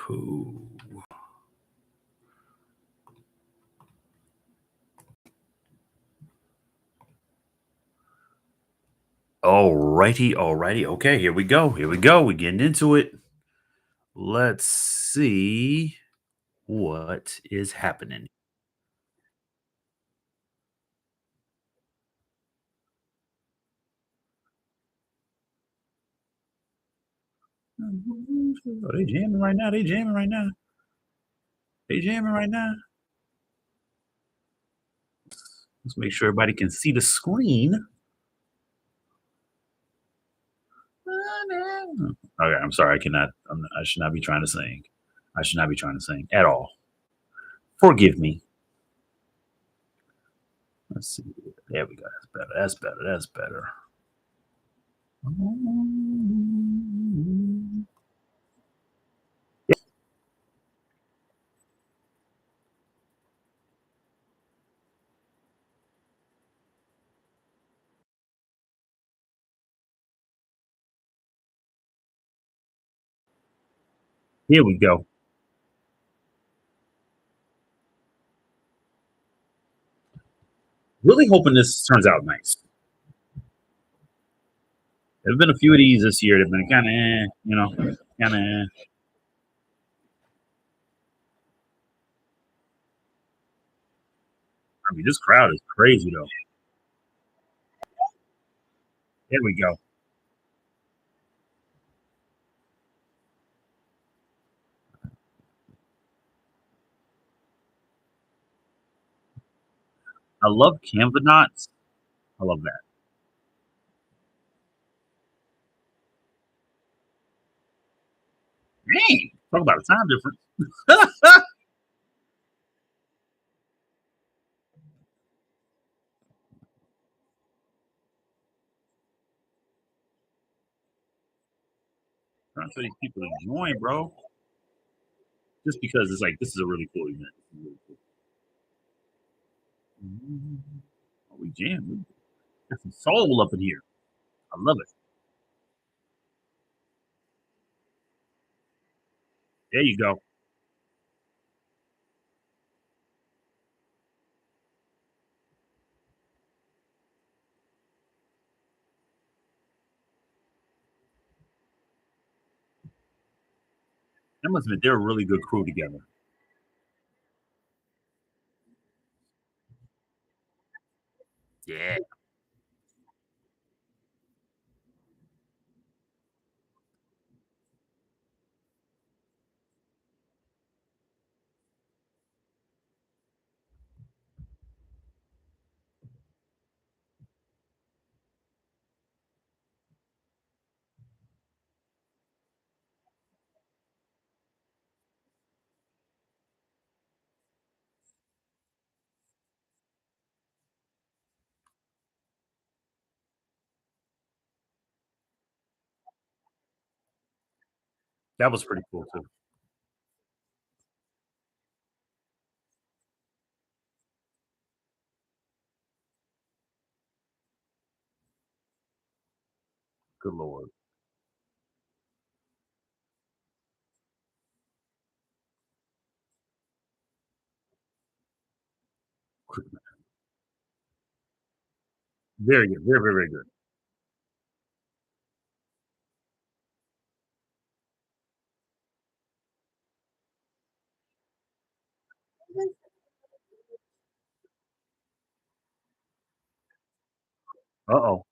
Cool. Alrighty, alrighty. Okay, here we go. Here we go. We're getting into it. Let's see what is happening. Oh, they jamming right now. They jamming right now. They jamming right now. Let's make sure everybody can see the screen. Okay, I'm sorry. I cannot. I should not be trying to sing. I should not be trying to sing at all. Forgive me. Let's see. There we go. That's better. That's better. That's better. Here we go. Really hoping this turns out nice. There's been a few of these this year that've been kind of, kind of. I mean, this crowd is crazy though. There we go. I love Canva knots. I love that. Dang, talk about a time difference. Trying to tell these people to join, bro. Just because it's like this is a really cool event. Really cool. Oh, we jam. We got some soul up in here. I love it. There you go. That must admit they're a really good crew together. Yeah. That was pretty cool too. Good lord. Very good. Very, very, very good. Uh oh.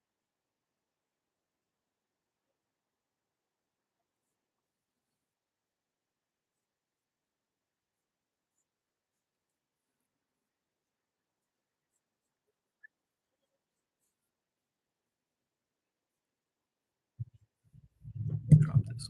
Drop this.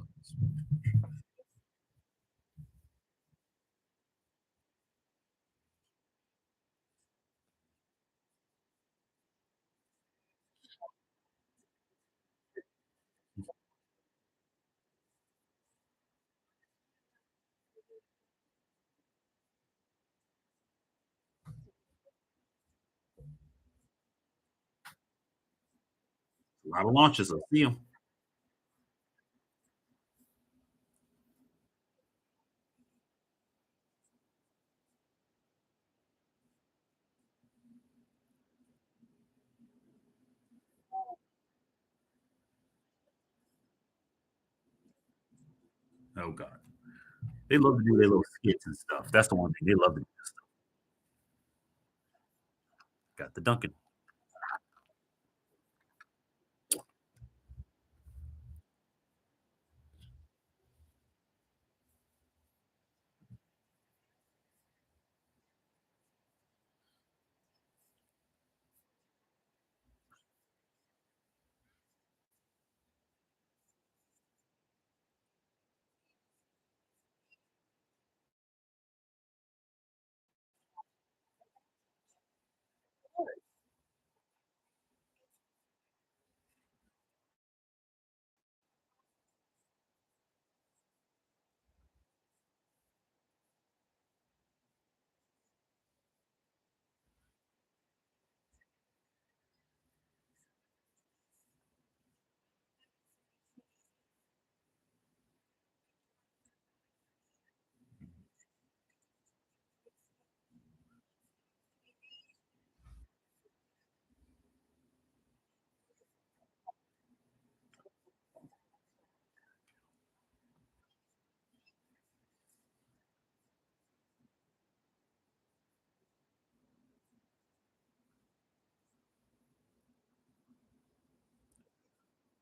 A lot of launches. I see them. Oh god. They love to do their little skits and stuff. That's the one thing they love to do stuff. Got the Dunkin'.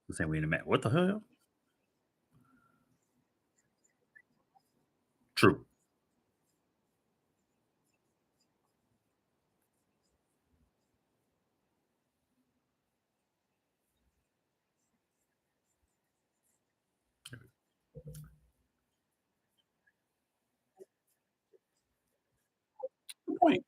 The same way in the mat. What the hell? True. Good point.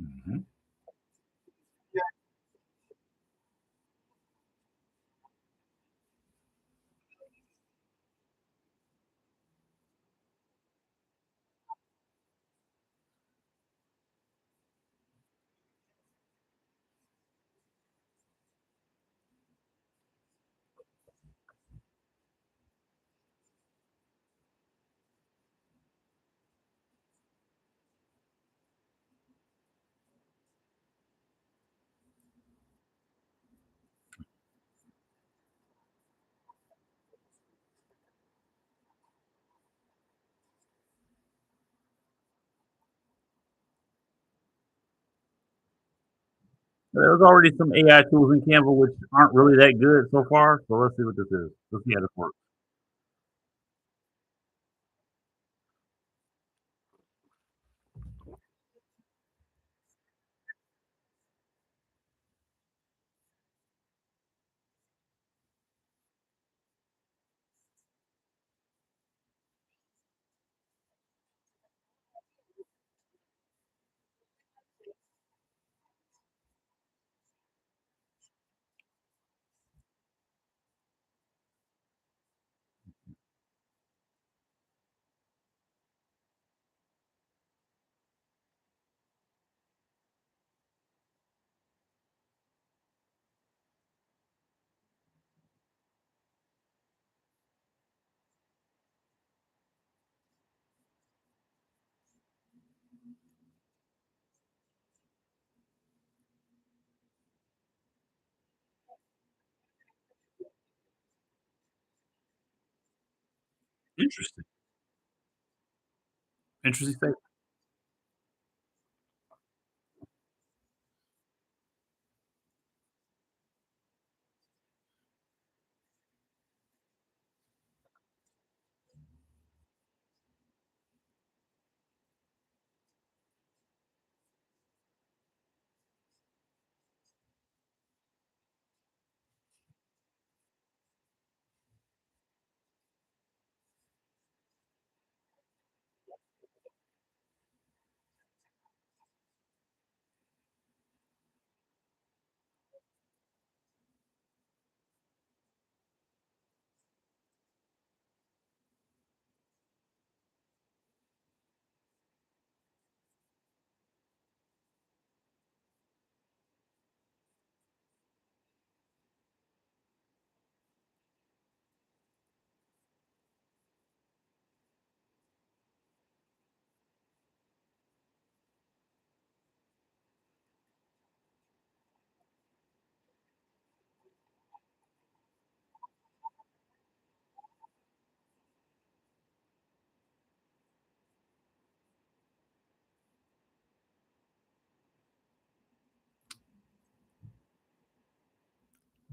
Mhm. There's already some AI tools in Canva which aren't really that good so far, so let's see what this is. Let's see how this works. Interesting. Interesting statement.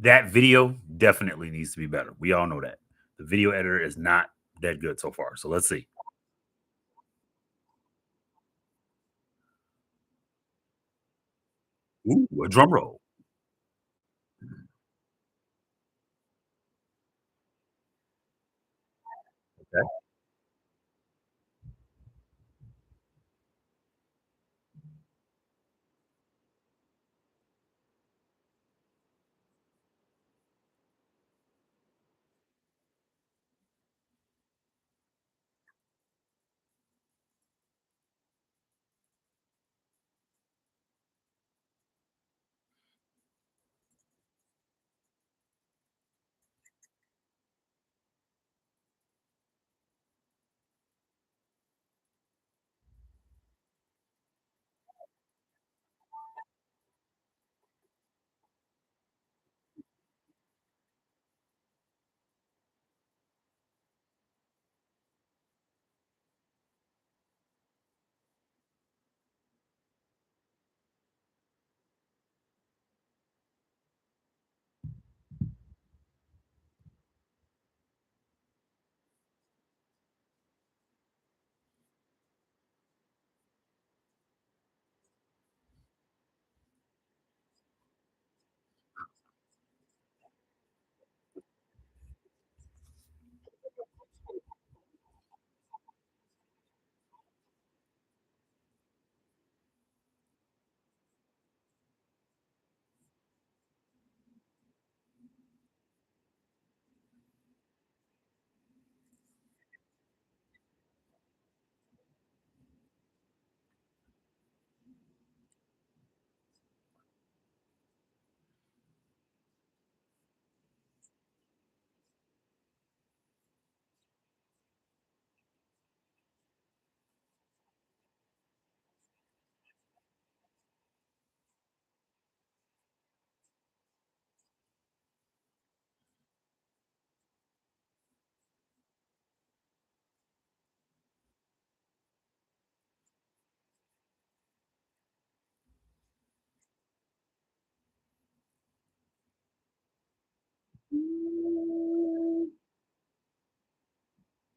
That video definitely needs to be better. We all know that. The video editor is not that good so far. So let's see. Ooh, a drum roll. Okay.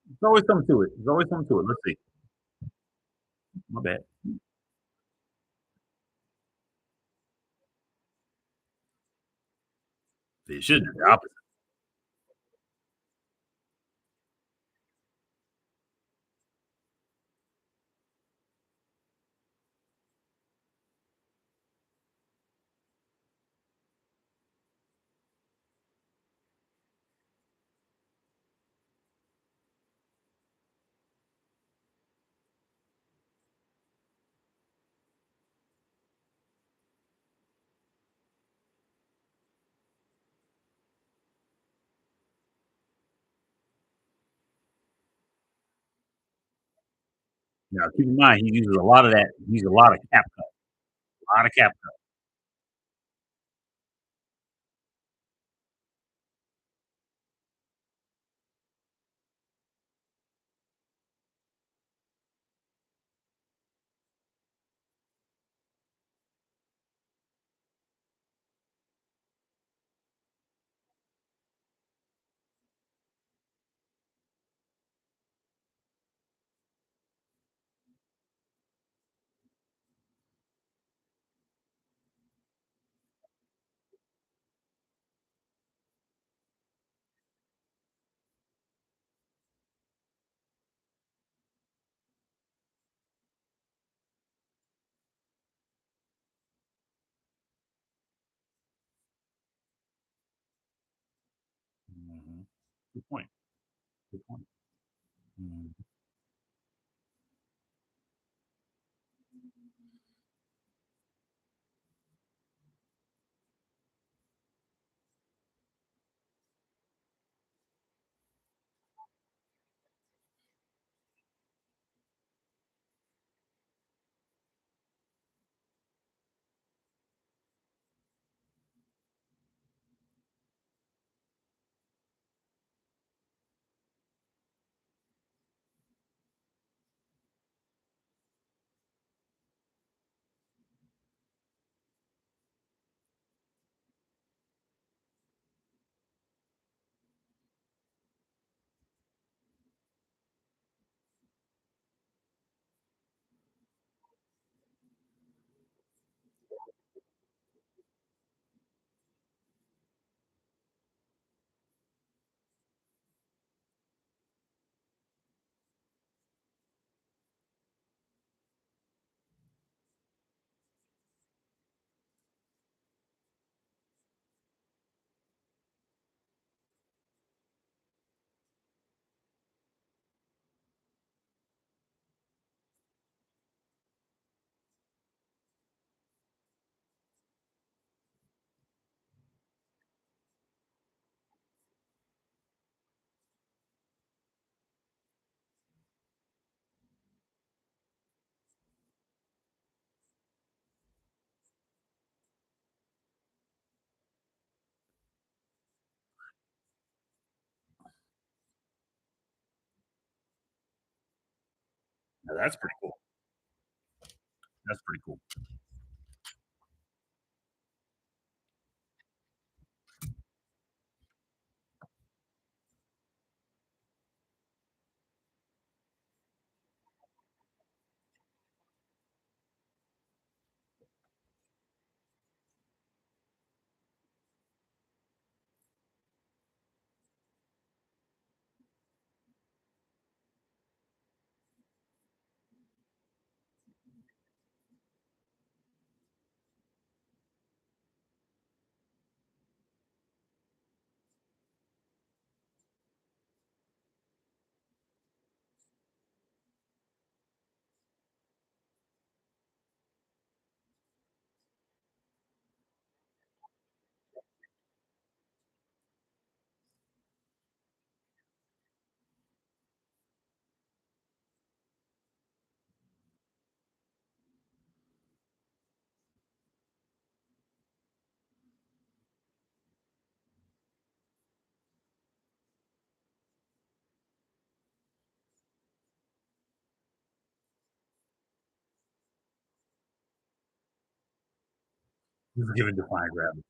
There's always something to it. There's always something to it. Let's see. My bad. It shouldn't. The opposite. Now, keep in mind, he uses a lot of that. He uses a lot of cap cut. A lot of cap cut. Good point. Good point. Mm. Now that's pretty cool. That's pretty cool. This is giving define gravity.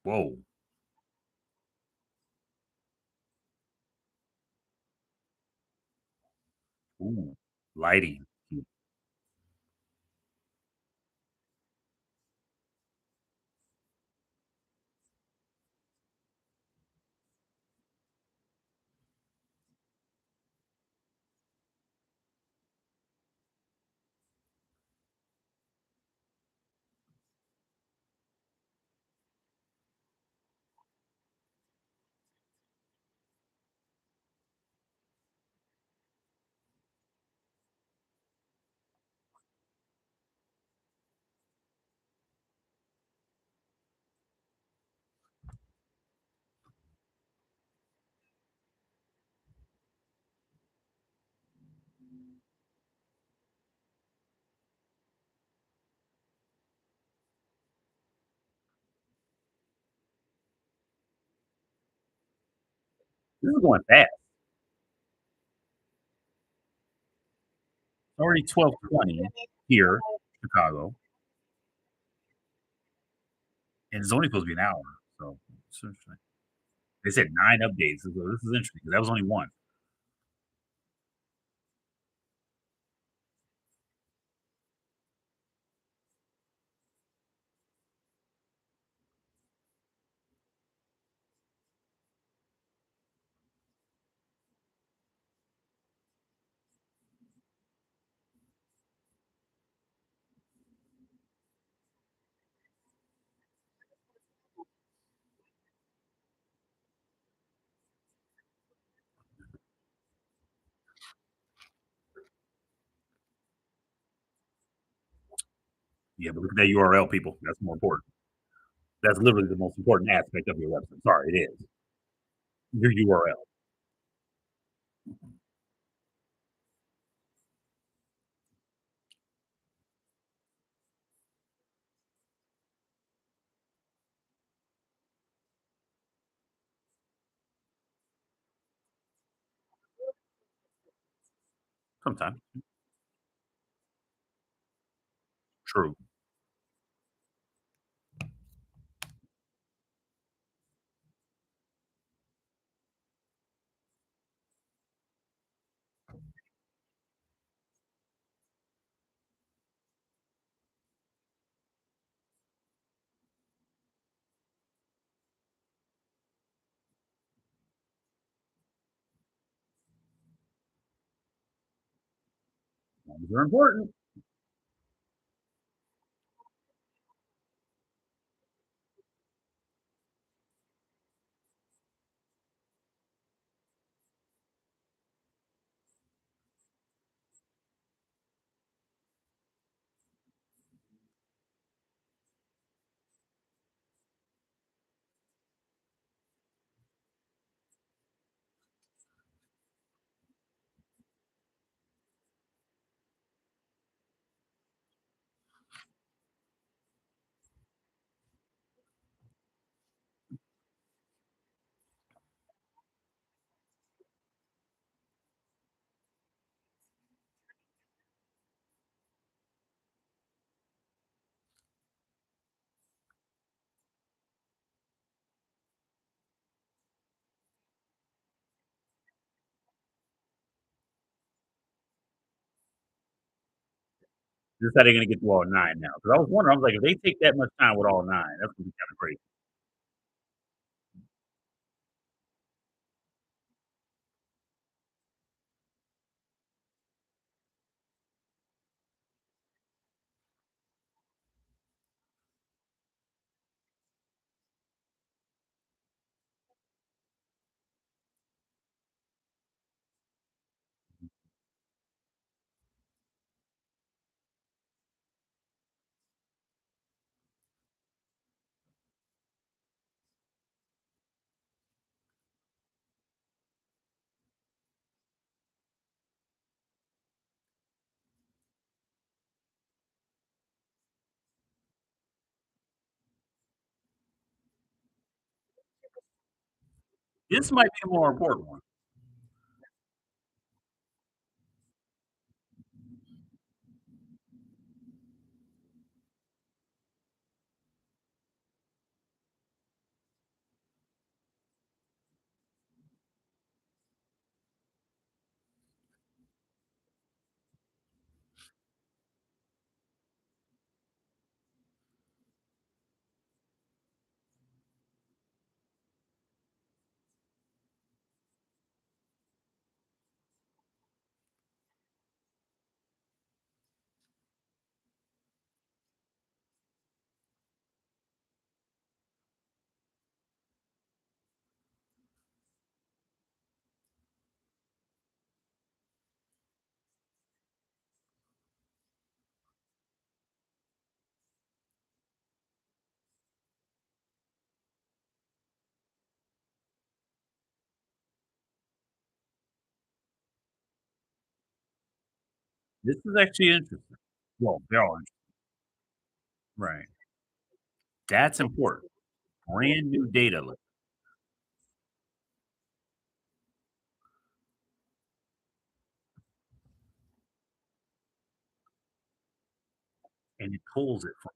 Whoa. Ooh. Lighting. This is going fast. It's already 12:20 here, Chicago, and it's only supposed to be an hour. So it's interesting. They said 9 updates. So this is interesting 'cause that was only 1. Yeah, but look at that URL, people. That's more important. That's literally the most important aspect of your website. Sorry, it is. Your URL. Sometimes. True. Names are important. This is how they're gonna get through all 9 now. Because I was wondering, I was like, if they take that much time with all 9, that's gonna be kinda crazy. This might be a more important one. This is actually interesting. Well, they're all interesting. Right. That's important. Brand new data, and it pulls it from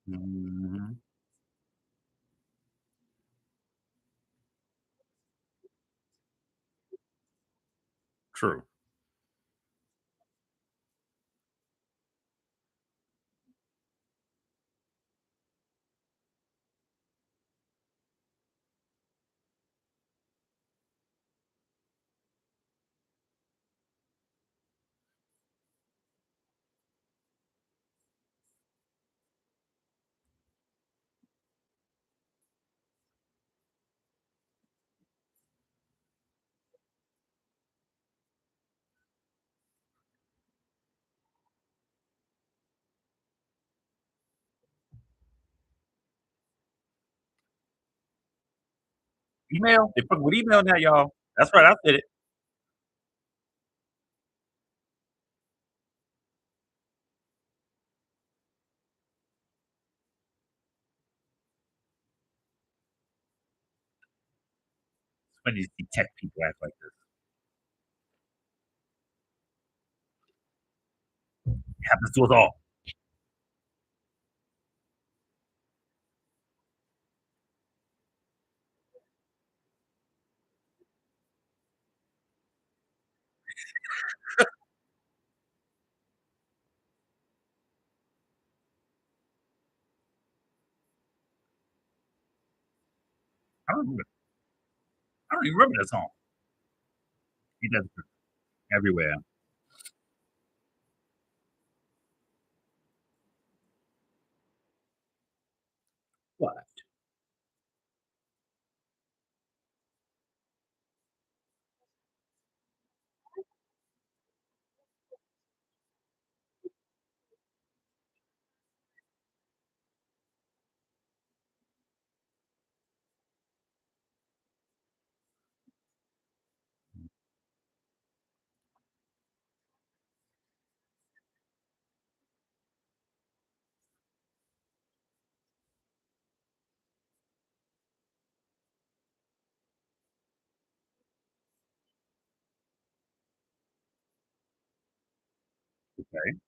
Mhm. True. Email? They fuck with email now, y'all. That's right, I said it. It's funny to see tech people act like this. Happens to us all. I don't remember I don't even remember that song. He does it everywhere. What? Okay,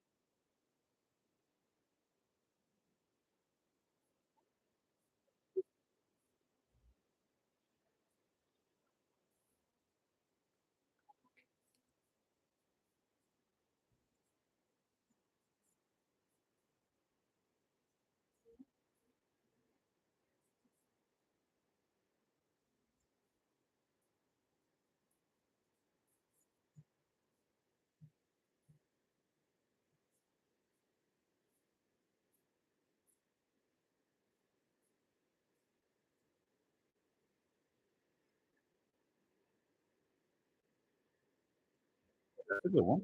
that's a good one.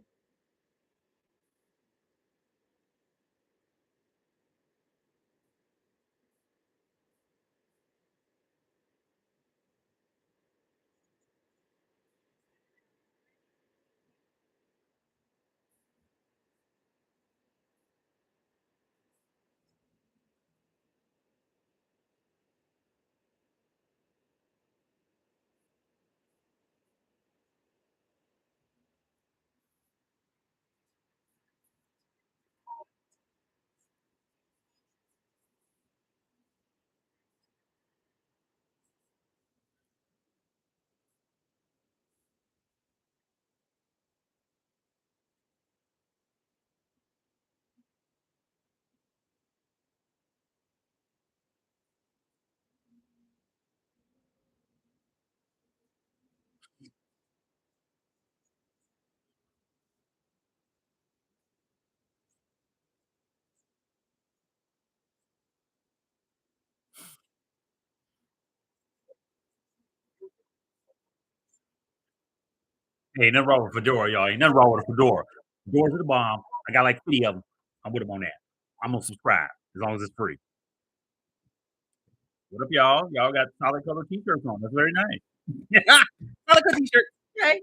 Hey, ain't nothing wrong with fedora, y'all. Ain't nothing wrong with a fedora. Fedoras are the bomb. I got like 50 of them. I'm with them on that. I'm gonna subscribe as long as it's free. What up, y'all? Y'all got solid color t-shirts on. That's very nice. Solid color t-shirt. Yay.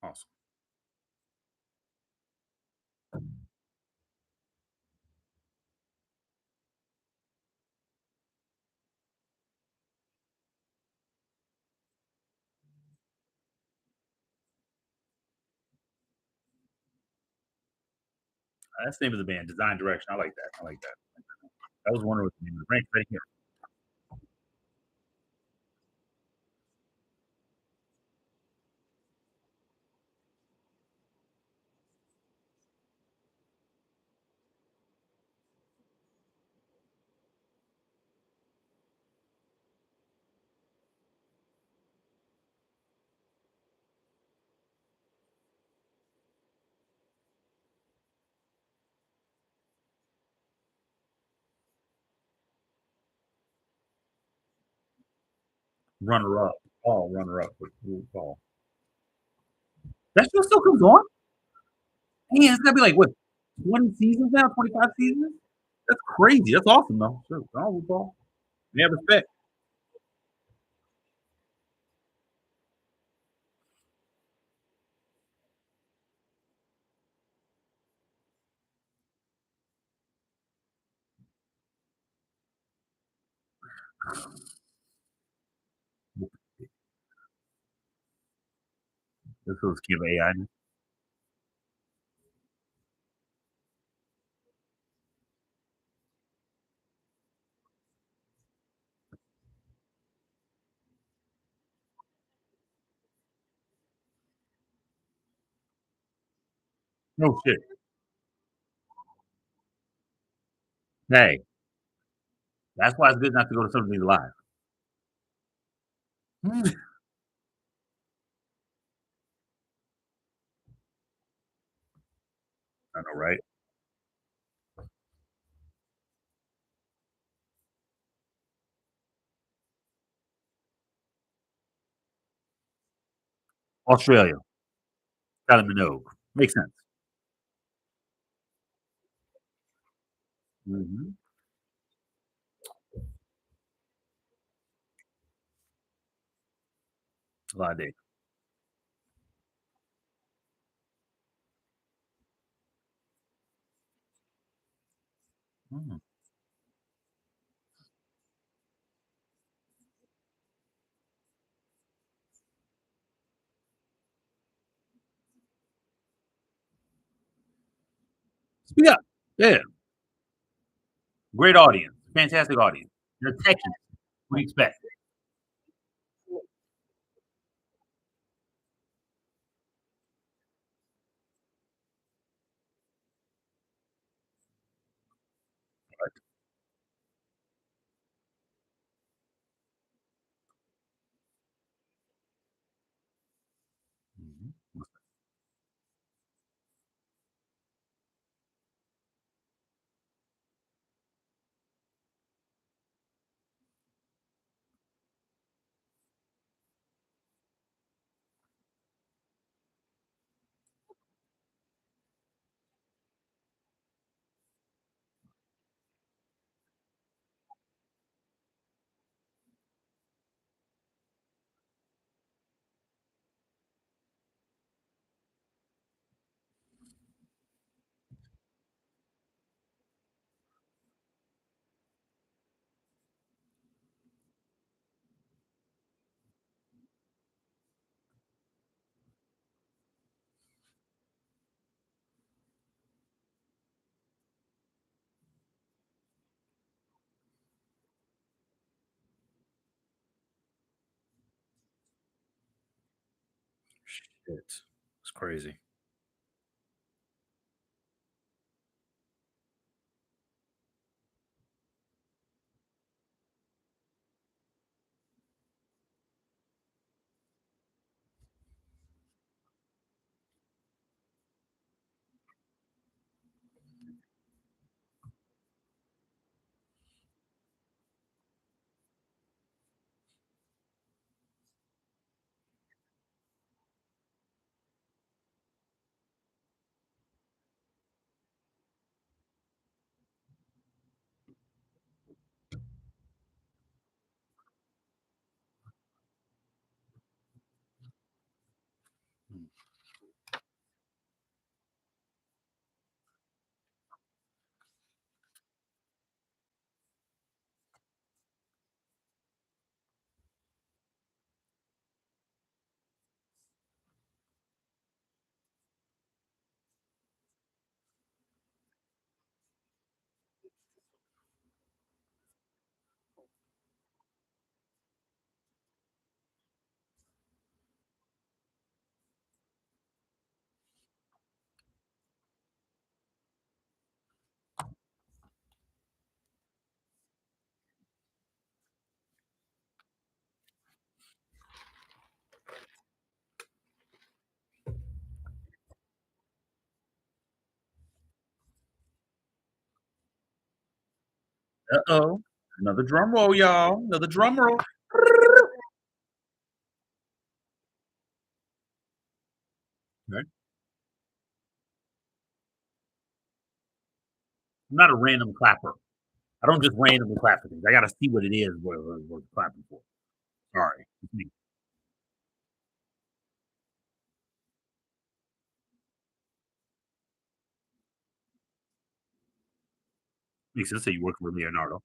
Awesome. That's the name of the band, Design Direction. I like that. I like that. I was wondering what the name of the band right here. Runner Up. Paul, Runner Up with Paul. That show still comes on? Man, it's gotta be like what, 20 seasons now? 25 seasons? That's crazy. That's awesome though. Sure. Oh, Paul. Yeah, respect. This was Canva AI. No shit. Hey, that's why it's good not to go to something live. Mm, I know, right? Australia. Kylie Minogue. Makes sense. Mhm. A lot of days. Mm. Speak up. Yeah. Great audience. Fantastic audience. They're techies. What do you expect? Mhm. Shit. It's crazy. Uh-oh. Another drum roll, y'all. Another drum roll. Okay. I'm not a random clapper. I don't just randomly clap for things. I gotta see what it is what I'm clapping for. Sorry. It's me. Makes sense that you work with Leonardo.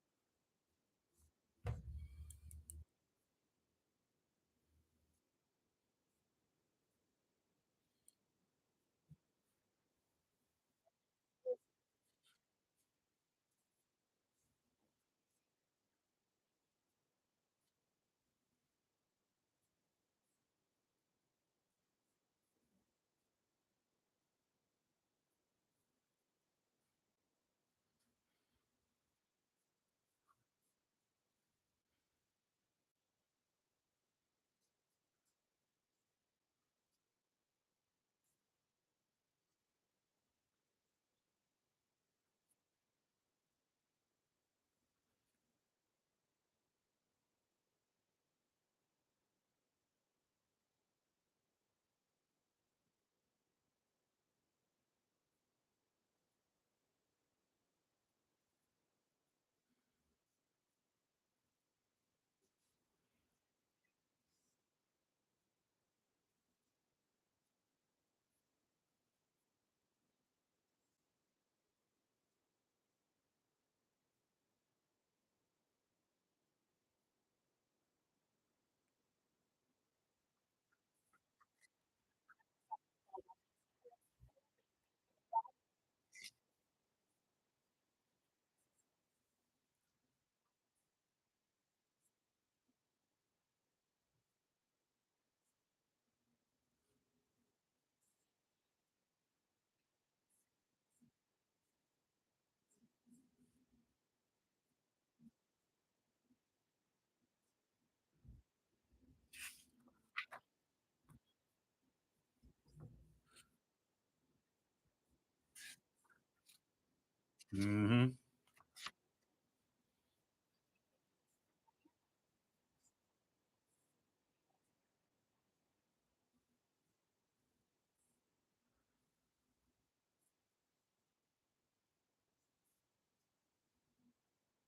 Hmm.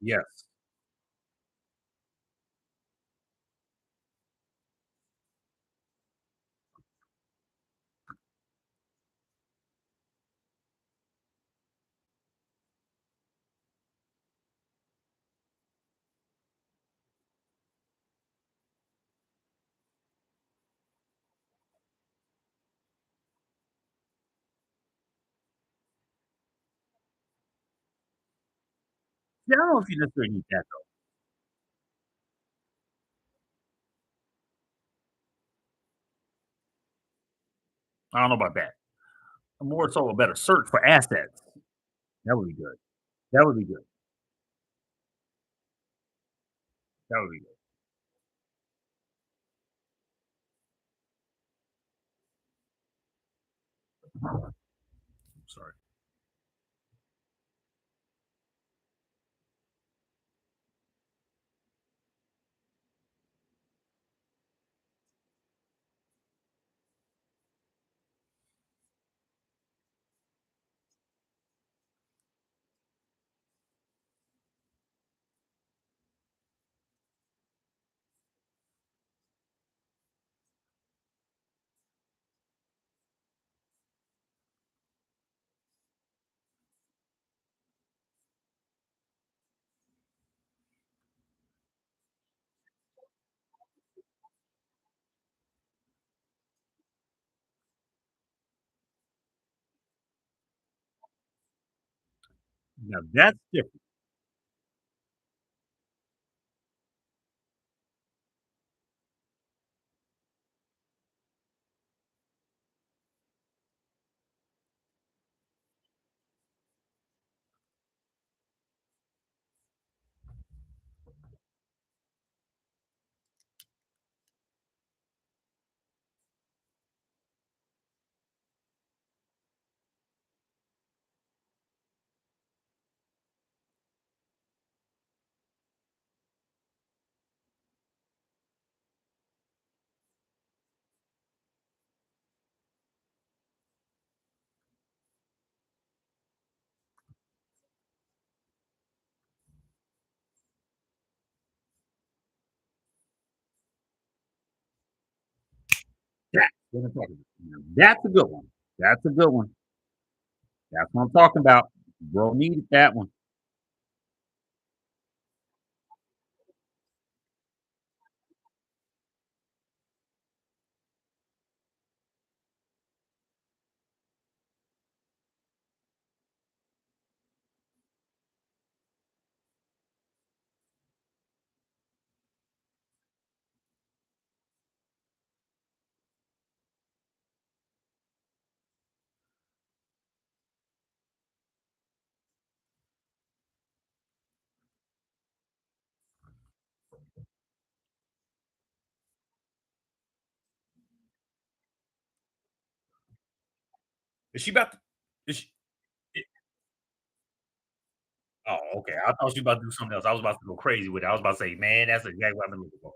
Yes. Yeah, I don't know if you necessarily need that though. I don't know about that. More so a better search for assets. That would be good. That would be good. That would be good. Sorry. Now that's different. Women talking. That's a good one. That's a good one. That's what I'm talking about. Bro needed that one. Is she about to is she I oh, okay. I thought she about to do something else. I was about to go crazy with it. I was about to say, "Man, that's exactly what I've been looking for."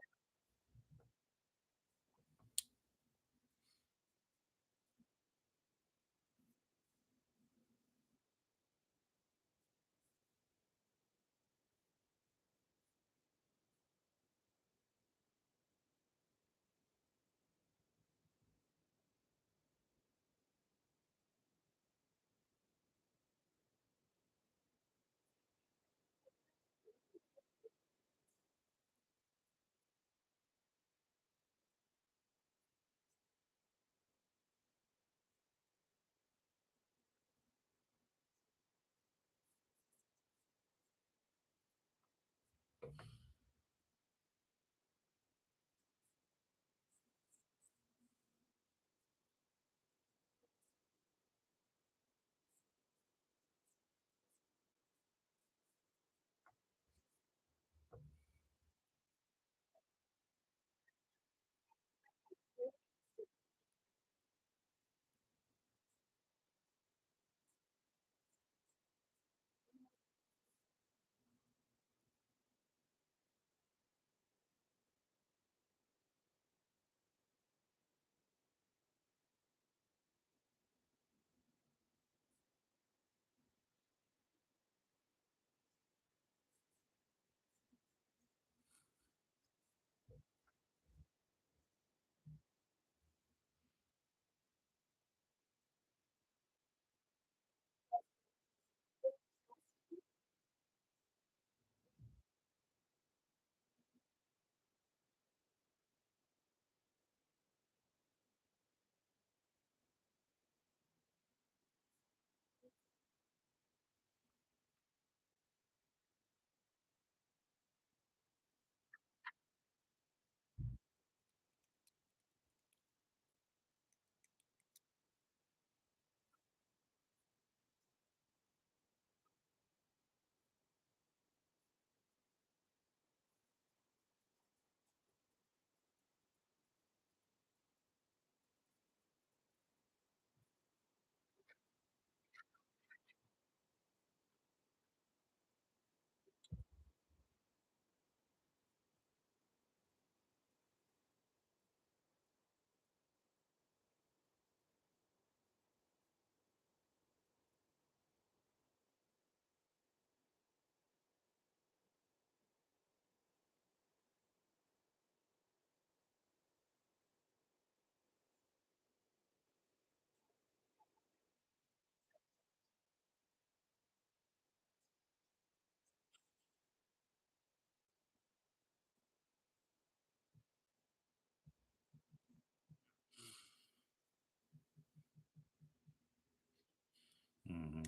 Mhm.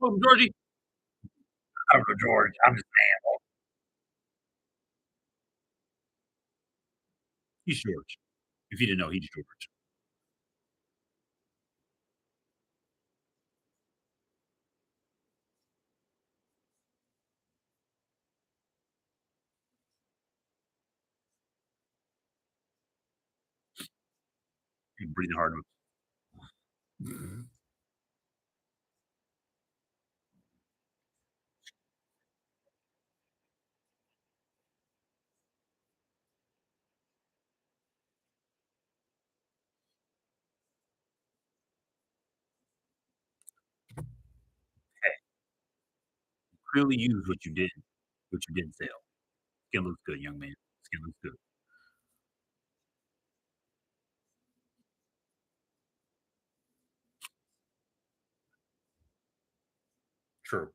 Oh, Georgie. I don't know, George. I'm just he's George. If you didn't know, he's George. He's breathing hard. Really use what you did sell. Skin looks good, young man. Skin looks good. True.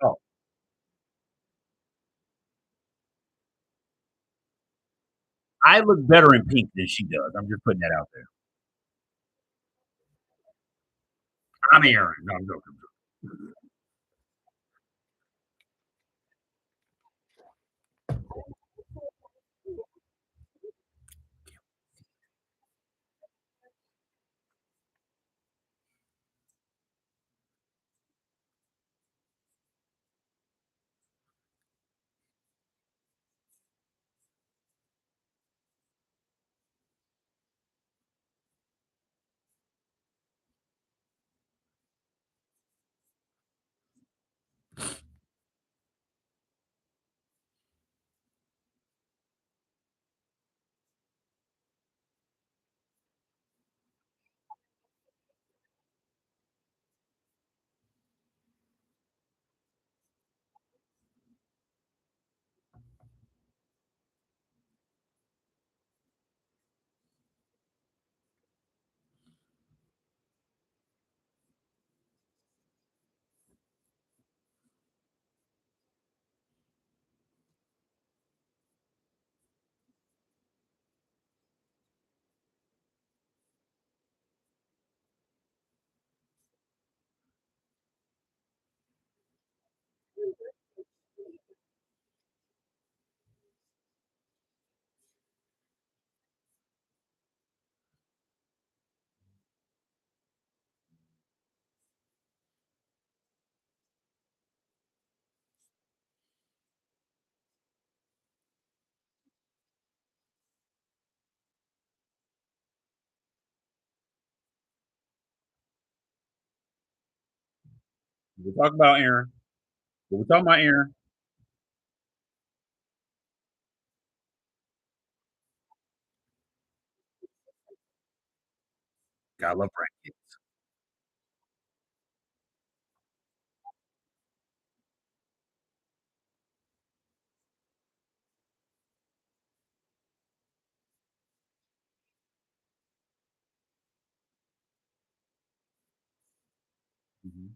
Oh, I look better in pink than she does. I'm just putting that out there. I'm Aaron. No, I'm joking. We talk about Aaron. We talking about Aaron. Gotta love grandkids. Mhm.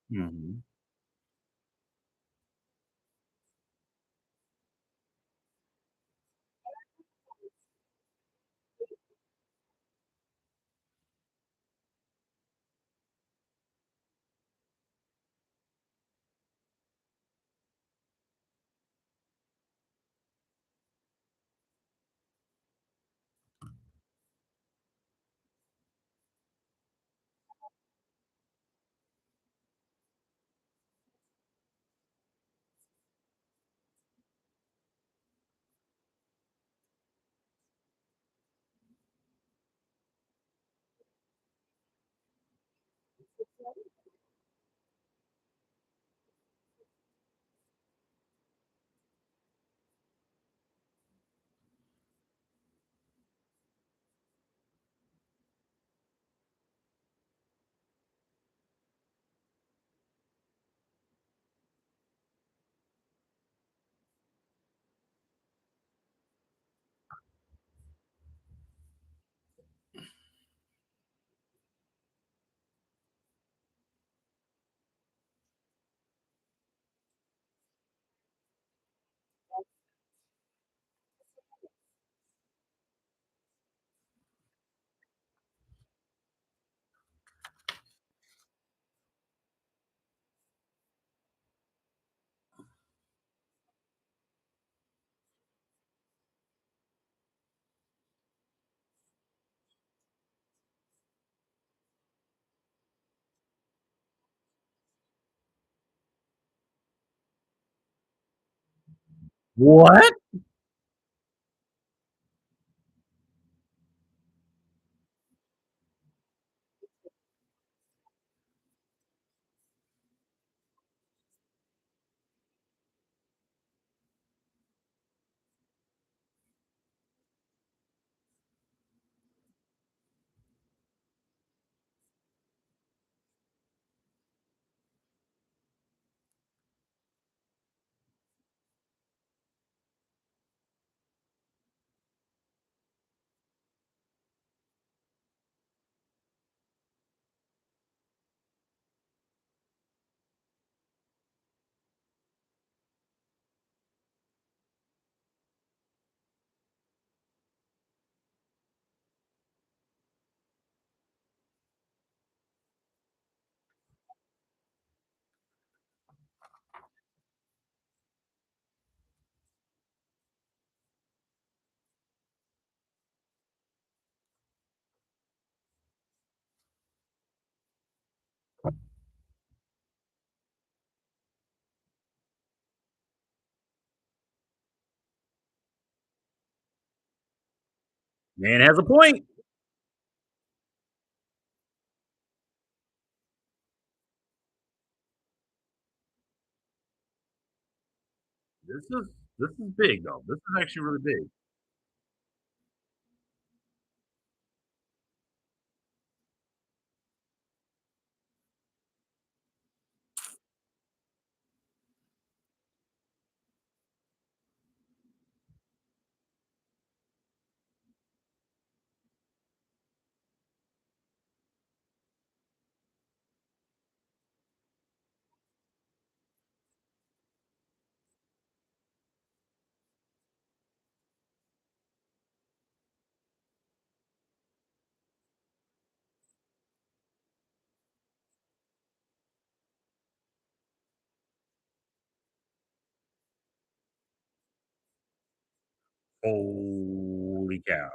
Mhm. What? Man has a point. This is this is big though. This is actually really big. Holy cow.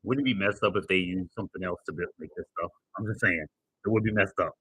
Wouldn't it be messed up if they used something else to make this stuff? I'm just saying. It would be messed up.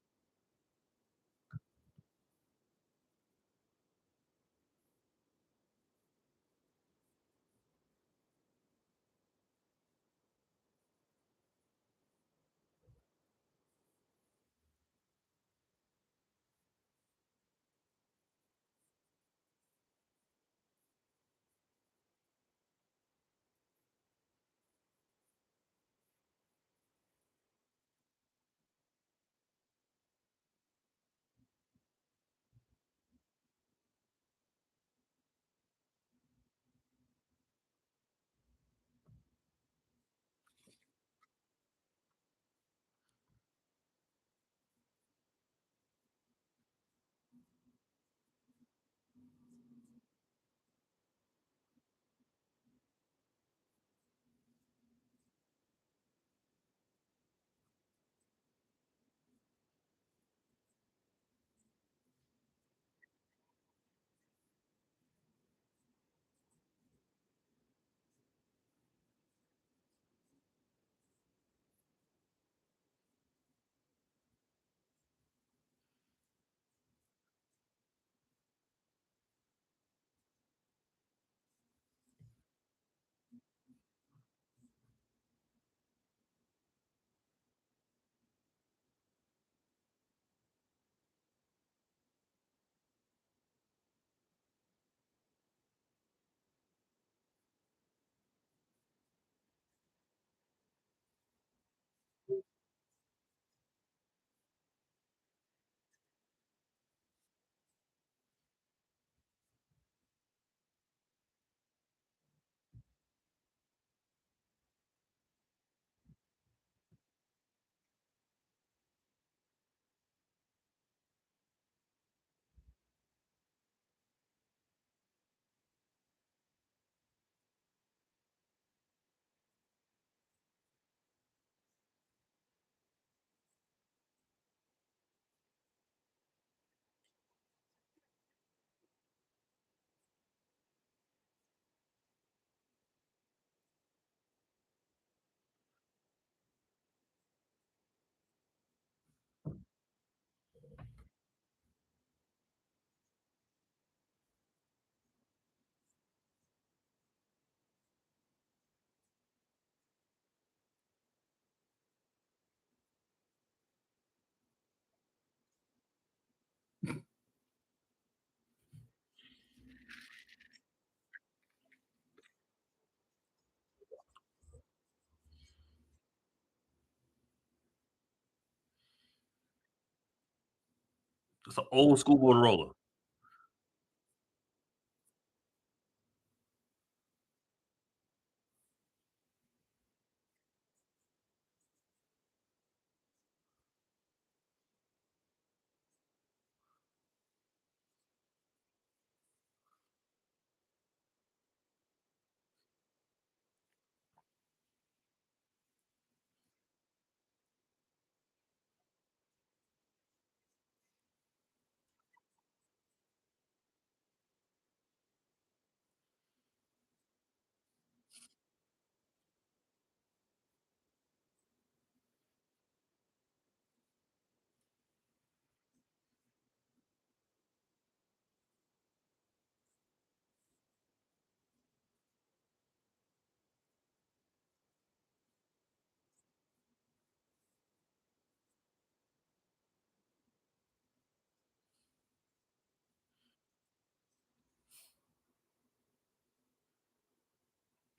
It's an old school Motorola.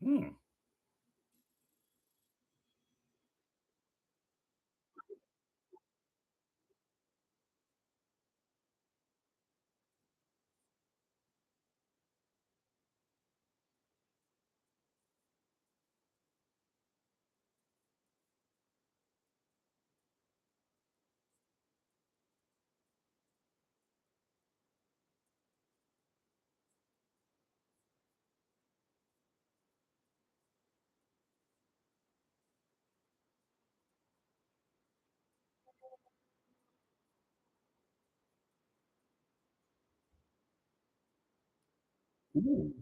Hmm. Ooh.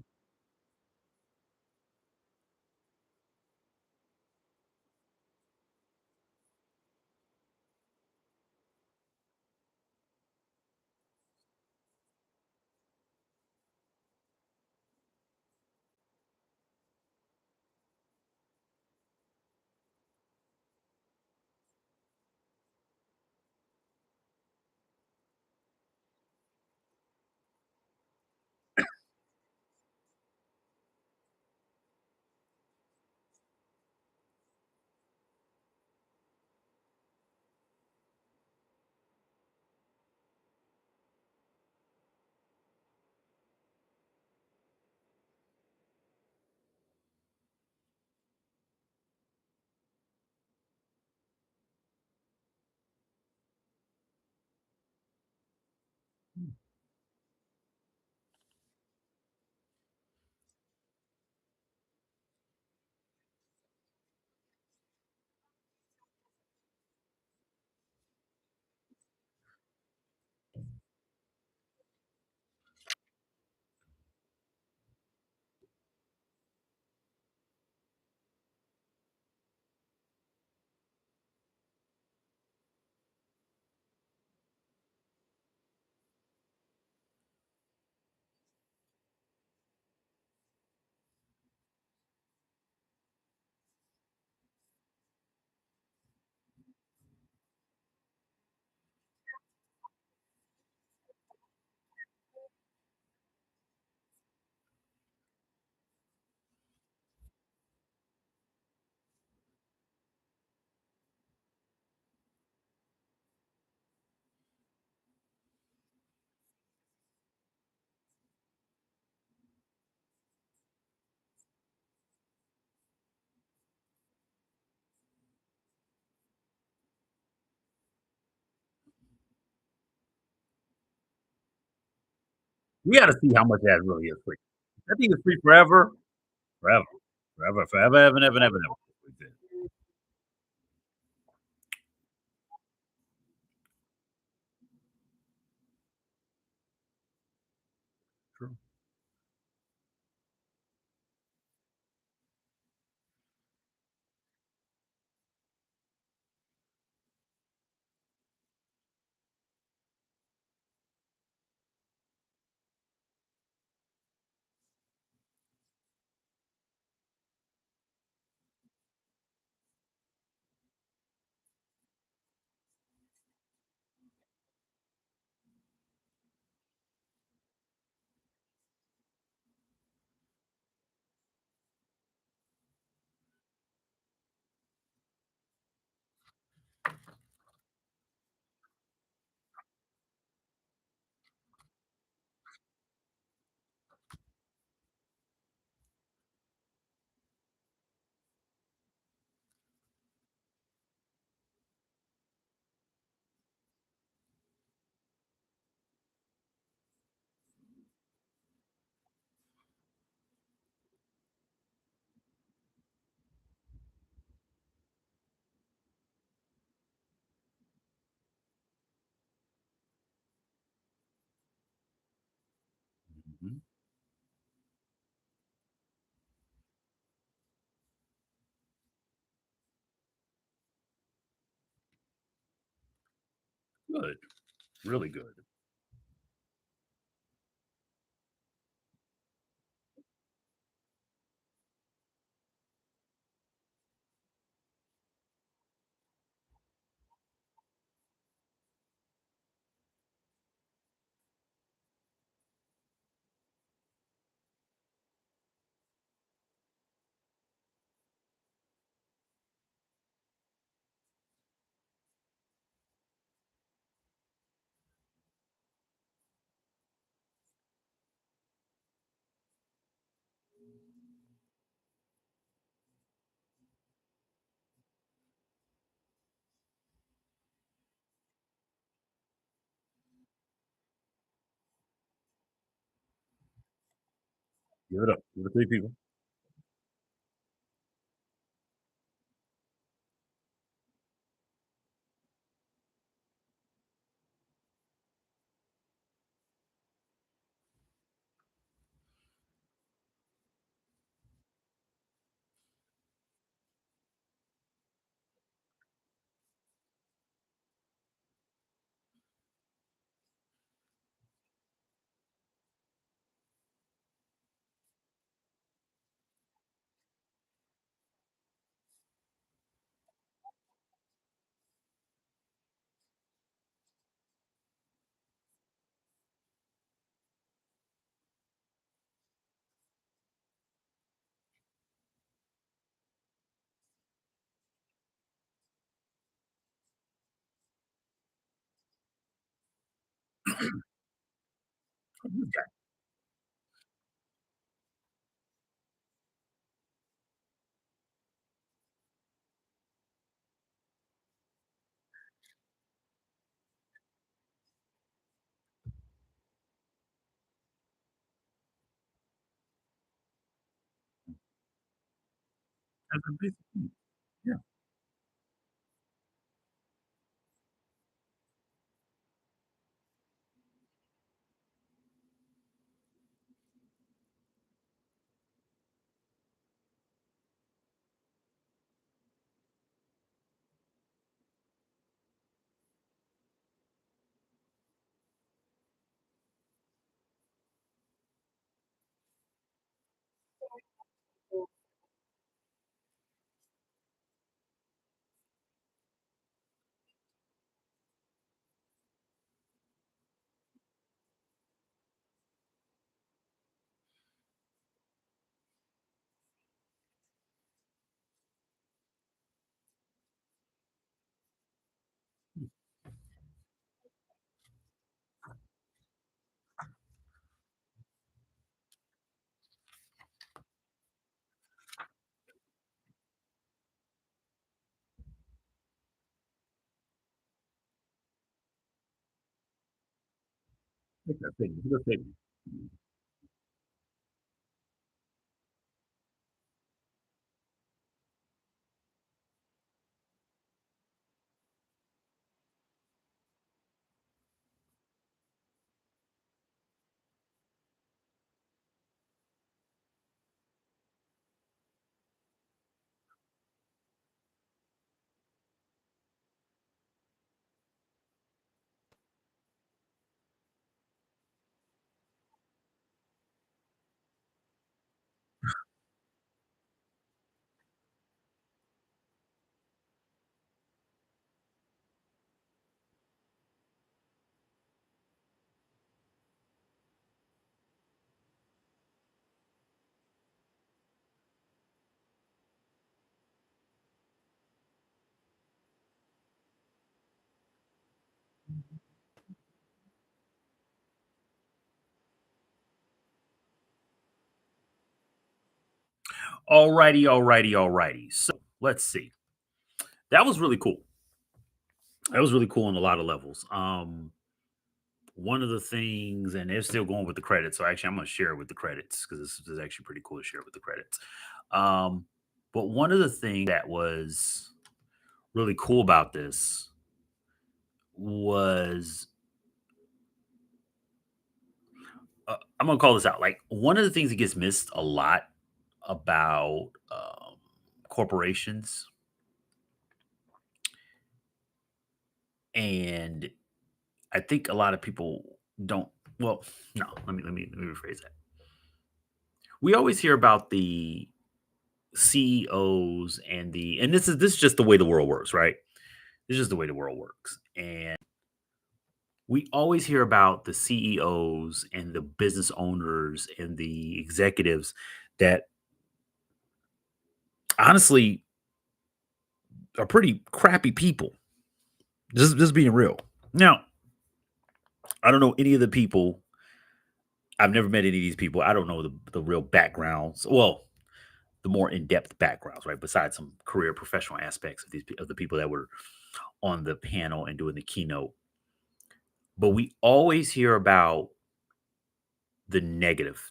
We gotta see how much that really is free. I think it's free forever, forever, forever, forever, ever, and ever, and ever, and ever. True. Mhm. Good. Really good. Give it up. Give it 3 people. As a basic need. Yeah. Make that statement. It's a good statement. Alrighty, alrighty, alrighty. So let's see. That was really cool. That was really cool on a lot of levels. One of the things, and they're still going with the credits. So actually, I'm going to share it with the credits because this is actually pretty cool to share with the credits. Um, but one of the things that was really cool about this was I'm gonna call this out. Like one of the things that gets missed a lot about corporations, and I think a lot of people don't. Well, no, let me rephrase that. We always hear about the CEOs and this is just the way the world works, right? This is just the way the world works, and we always hear about the CEOs and the business owners and the executives that honestly are pretty crappy people. Just being real. Now, I don't know any of the people. I've never met any of these people. I don't know the real backgrounds. Well, the more in depth backgrounds, right? Besides some career professional aspects of of the people that were on the panel and doing the keynote. But we always hear about the negative,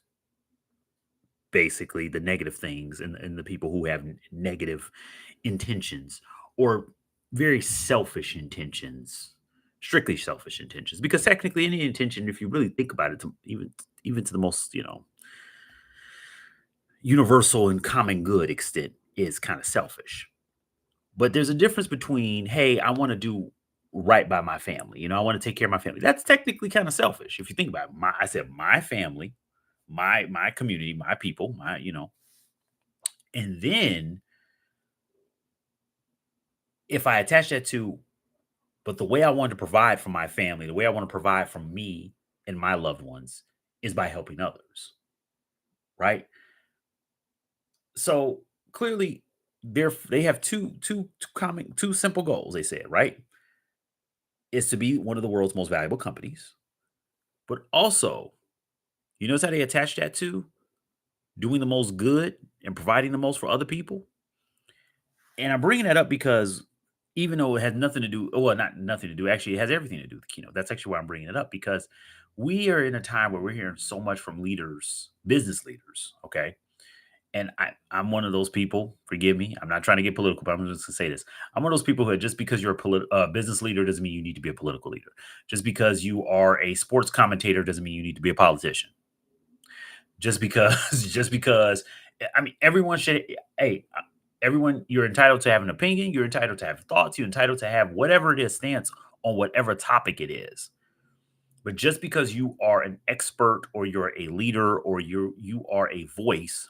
basically the negative things, and the people who have negative intentions or very selfish intentions, strictly selfish intentions. Because technically, any intention, if you really think about it, even to the most universal and common good extent, is kind of selfish. But there's a difference between, hey, I want to do right by my family. I want to take care of my family. That's technically kind of selfish if you think about it. I said my family, my community, my people, and then if I attach that to, but the way I want to provide for my family, the way I want to provide for me and my loved ones is by helping others, right? So clearly, they have two simple goals. They said, right, is to be one of the world's most valuable companies, but also, you notice how they attach that to doing the most good and providing the most for other people. And I'm bringing that up because even though it has nothing to do, well, not nothing to do, actually, it has everything to do with the keynote. That's actually why I'm bringing it up because we are in a time where we're hearing so much from leaders, business leaders. Okay. And I'm one of those people. Forgive me. I'm not trying to get political, but I'm just going to say this. I'm one of those people who, just because you're a business leader doesn't mean you need to be a political leader. Just because you are a sports commentator doesn't mean you need to be a politician. Just because, just because, I mean, everyone should, hey, everyone, you're entitled to have an opinion. You're entitled to have thoughts. You're entitled to have whatever it is, stance on whatever topic it is. But just because you are an expert or you're a leader or you are a voice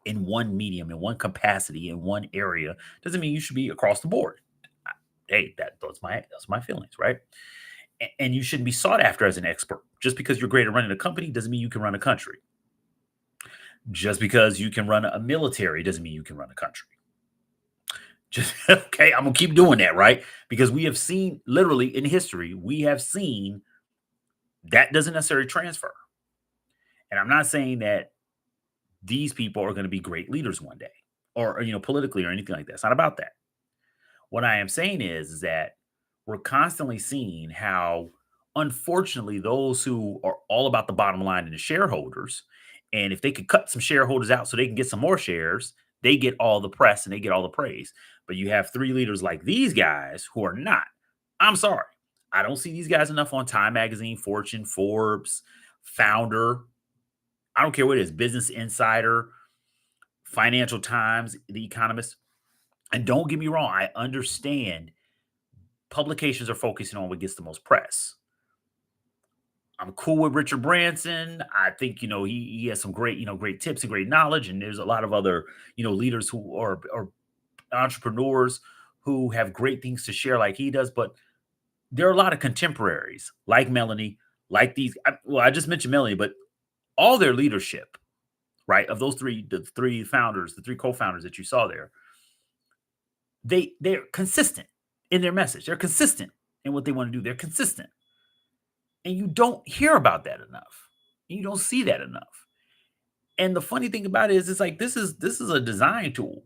in one medium, in one capacity, in one area, doesn't mean you should be across the board. Hey, that's my feelings, right? And you shouldn't be sought after as an expert. Just because you're great at running a company doesn't mean you can run a country. Just because you can run a military doesn't mean you can run a country. Just okay, I'm gonna keep doing that, right? Because we have seen literally in history, we have seen that doesn't necessarily transfer. And I'm not saying that these people are going to be great leaders one day or politically or anything like that. It's not about that. What I am saying is that we're constantly seeing how, unfortunately, those who are all about the bottom line and the shareholders, and if they could cut some shareholders out so they can get some more shares, they get all the press and they get all the praise. But you have three leaders like these guys who are not. I'm sorry. I don't see these guys enough on Time Magazine, Fortune, Forbes, Founder. I don't care what it is, Business Insider, Financial Times, The Economist. And don't get me wrong, I understand publications are focusing on what gets the most press. I'm cool with Richard Branson. I think he has some great great tips and great knowledge. And there's a lot of other leaders who are entrepreneurs who have great things to share like he does. But there are a lot of contemporaries like Melanie, like these. I just mentioned Melanie, but all their leadership, right, of those the three founders, the three co-founders that you saw there, they're consistent in their message. They're consistent in what they want to do. They're consistent. And you don't hear about that enough. You don't see that enough. And the funny thing about it is it's like this is a design tool.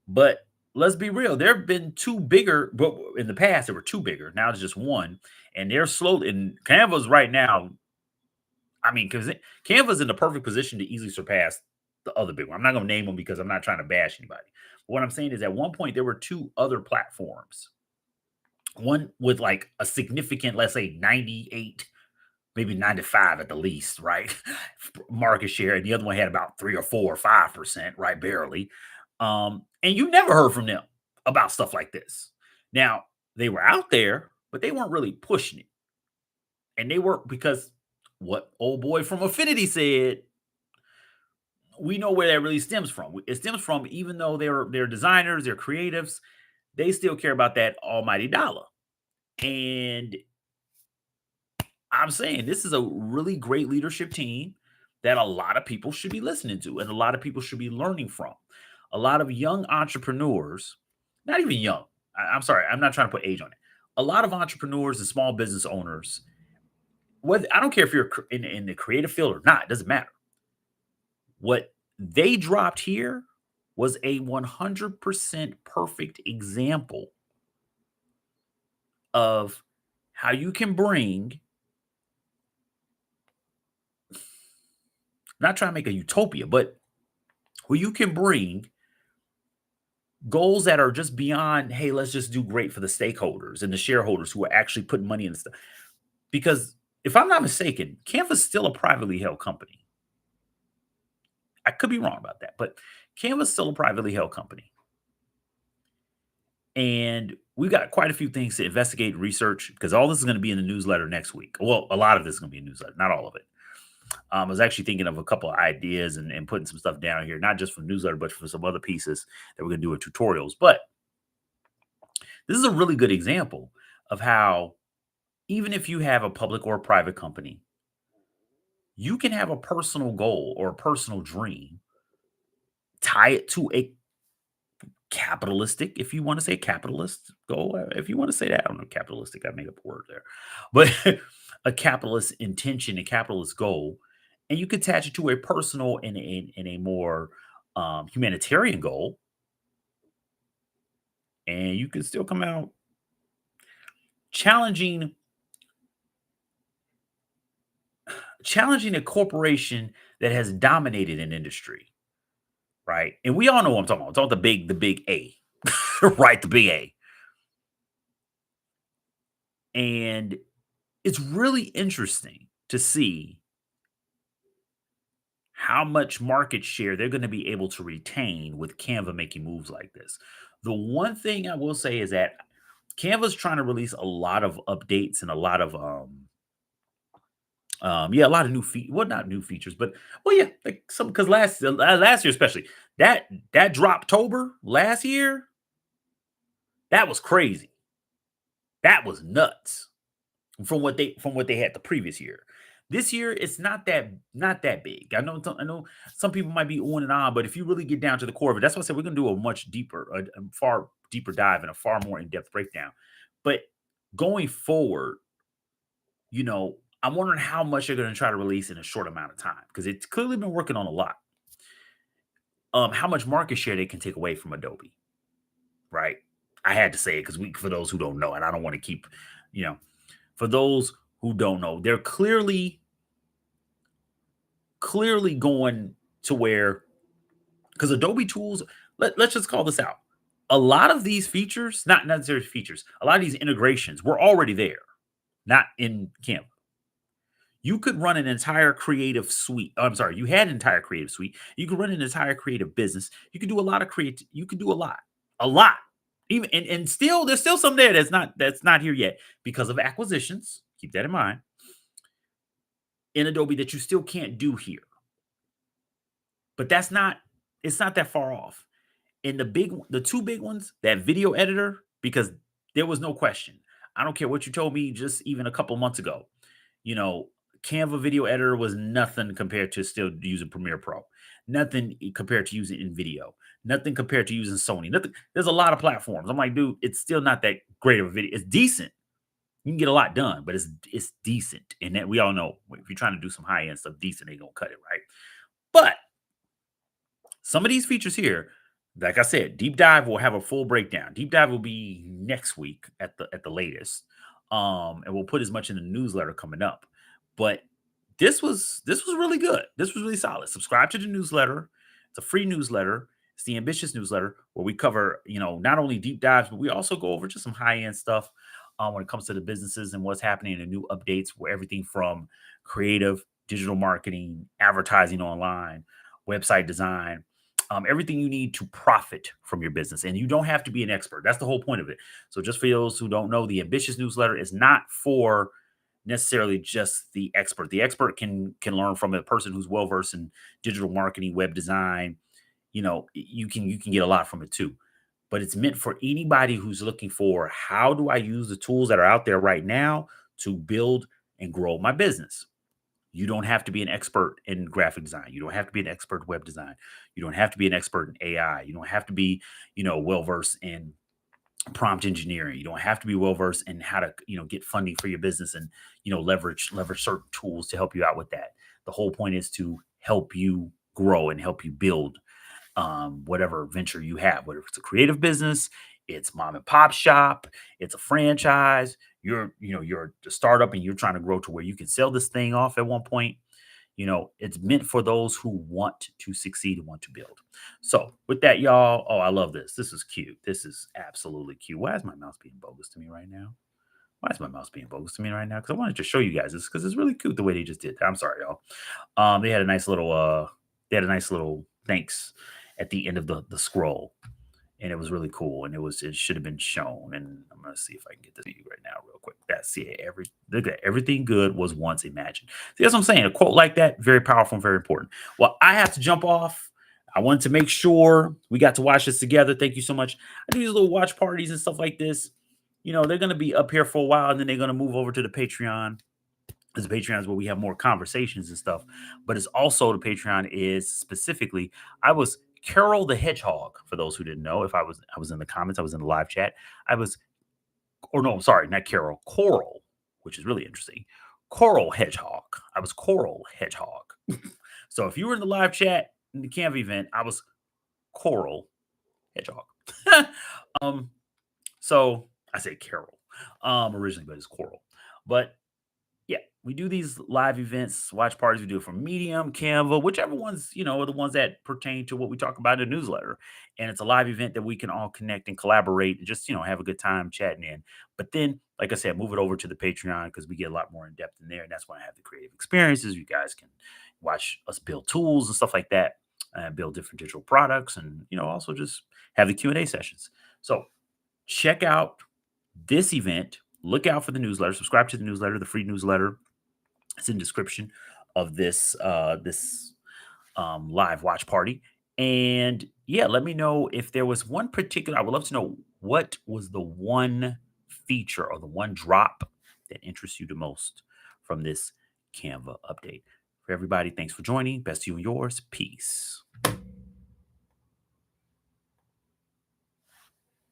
But let's be real, there have been two bigger, but in the past there were two bigger. Now it's just one. And they're slowly, and Canva's right now, I mean, because Canva's in the perfect position to easily surpass the other big one. I'm not going to name them because I'm not trying to bash anybody. But what I'm saying is at one point there were two other platforms. One with like a significant, let's say 98 maybe 95 at the least, right? Market share, and the other one had about 3 or 4 or 5%, right? Barely. And you never heard from them about stuff like this. Now, they were out there, but they weren't really pushing it. And they were because what old boy from Affinity said, we know where that really stems from. It stems from even though they're designers, they're creatives, they still care about that almighty dollar. And I'm saying this is a really great leadership team that a lot of people should be listening to and a lot of people should be learning from. A lot of young entrepreneurs, not even young. I'm sorry, I'm not trying to put age on it. A lot of entrepreneurs and small business owners, whether I don't care if you're in the creative field or not, it doesn't matter. What they dropped here was a 100% perfect example of how you can bring, not trying to make a utopia, but where you can bring goals that are just beyond, hey, let's just do great for the stakeholders and the shareholders who are actually putting money in stuff. Because if I'm not mistaken, Canva's still a privately held company. I could be wrong about that, but Canva's still a privately held company. And we've got quite a few things to investigate and research because all this is going to be in the newsletter next week. Well, a lot of this is going to be a newsletter, not all of it. I was actually thinking of a couple of ideas and putting some stuff down here, not just for newsletter, but for some other pieces that we're going to do in tutorials. But this is a really good example of how, even if you have a public or a private company, you can have a personal goal or a personal dream, tie it to a capitalistic, if you want to say capitalist goal, if you want to say that, I don't know, capitalistic, I made up a word there, but a capitalist intention, a capitalist goal, and you can attach it to a personal and a more humanitarian goal, and you can still come out challenging challenging a corporation that has dominated an industry, right? And we all know what I'm talking about. I'm talking about the big A, right? The big A. And it's really interesting to see how much market share they're going to be able to retain with Canva making moves like this. The one thing I will say is that Canva's trying to release a lot of updates and a lot of yeah, a lot of new well, not new features, but well, yeah, like some because last year especially that Droptober last year, that was crazy. That was nuts from what they had the previous year. This year, it's not that big. I know some people might be on and on, but if you really get down to the core of it, that's why I said we're gonna do a much deeper, a far deeper dive and a far more in-depth breakdown. But going forward, I'm wondering how much they're gonna try to release in a short amount of time because it's clearly been working on a lot. How much market share they can take away from Adobe, right? I had to say it because we for those who don't know, and I don't want to keep, you know, for those who don't know, they're clearly going to where because Adobe tools, let's just call this out. A lot of these features, not necessarily features, a lot of these integrations were already there, not in Canva. You could run an entire creative suite. I'm sorry, you had an entire creative suite. You could run an entire creative business. You could do a lot of creative, you could do a lot. Even and still there's still some there that's not here yet because of acquisitions. Keep that in mind in Adobe that you still can't do here. But it's not that far off. And the two big ones, that video editor, because there was no question. I don't care what you told me just even a couple months ago. You know, Canva video editor was nothing compared to still using Premiere Pro. Nothing compared to using InVideo. Nothing compared to using Sony. Nothing. There's a lot of platforms. I'm like, dude, it's still not that great of a video. It's decent. You can get a lot done, but it's decent. And that we all know if you're trying to do some high end stuff, decent ain't gonna cut it, right? But some of these features here, like I said, deep dive will have a full breakdown. Deep dive will be next week at the latest. And we'll put as much in the newsletter coming up. But this was really good. This was really solid. Subscribe to the newsletter. It's a free newsletter. It's the ambitious newsletter where we cover, not only deep dives, but we also go over just some high-end stuff. when it comes to the businesses and what's happening and new updates, where everything from creative, digital marketing, advertising online, website design, everything you need to profit from your business. And you don't have to be an expert. That's the whole point of it. So, just for those who don't know, the ambitious newsletter is not for necessarily just the expert. The expert can learn from a person who's well versed in digital marketing, web design. You can get a lot from it too. But it's meant for anybody who's looking for, how do I use the tools that are out there right now to build and grow my business? You don't have to be an expert in graphic design. You don't have to be an expert in web design. You don't have to be an expert in AI. You don't have to be, well versed in prompt engineering. You don't have to be well versed in how to, get funding for your business and, leverage certain tools to help you out with that. The whole point is to help you grow and help you build whatever venture you have, whether it's a creative business, it's mom and pop shop, it's a franchise, you're a startup and you're trying to grow to where you can sell this thing off at one point. It's meant for those who want to succeed and want to build. So with that, y'all, oh, I love this. This is cute. This is absolutely cute. Why is my mouse being bogus to me right now? Why is my mouse being bogus to me right now? Because I wanted to show you guys this because it's really cute the way they just did that. I'm sorry, y'all. They had a nice little thanks at the end of the scroll, and it was really cool, and it should have been shown. And I'm gonna see if I can get this to you right now real quick. That's it. Look at everything good was once imagined. See, that's what I'm saying. A quote like that, very powerful and very important. Well, I have to jump off. I wanted to make sure we got to watch this together. Thank you so much. I do these little watch parties and stuff like this. They're gonna be up here for a while, and then they're gonna move over to the Patreon. Because the Patreon is where we have more conversations and stuff. But it's also, the Patreon is specifically, I was Carol the Hedgehog. For those who didn't know, if I was in the comments, I was in the live chat. I was, or no, sorry, not Carol, Coral, which is really interesting. Coral Hedgehog. I was Coral Hedgehog. So if you were in the live chat in the Canva event, I was Coral Hedgehog. um, so I say Carol originally, but it's Coral. But yeah, we do these live events, watch parties. We do it from Medium, Canva, whichever ones, are the ones that pertain to what we talk about in the newsletter. And it's a live event that we can all connect and collaborate and just, have a good time chatting in. But then, like I said, move it over to the Patreon because we get a lot more in depth in there. And that's why I have the creative experiences. You guys can watch us build tools and stuff like that, build different digital products, and, also just have the Q&A sessions. So check out this event. Look out for the newsletter. Subscribe to the newsletter, the free newsletter. It's in the description of this live watch party. And yeah, let me know if there was one particular. I would love to know, what was the one feature or the one drop that interests you the most from this Canva update. For everybody, thanks for joining. Best to you and yours. Peace.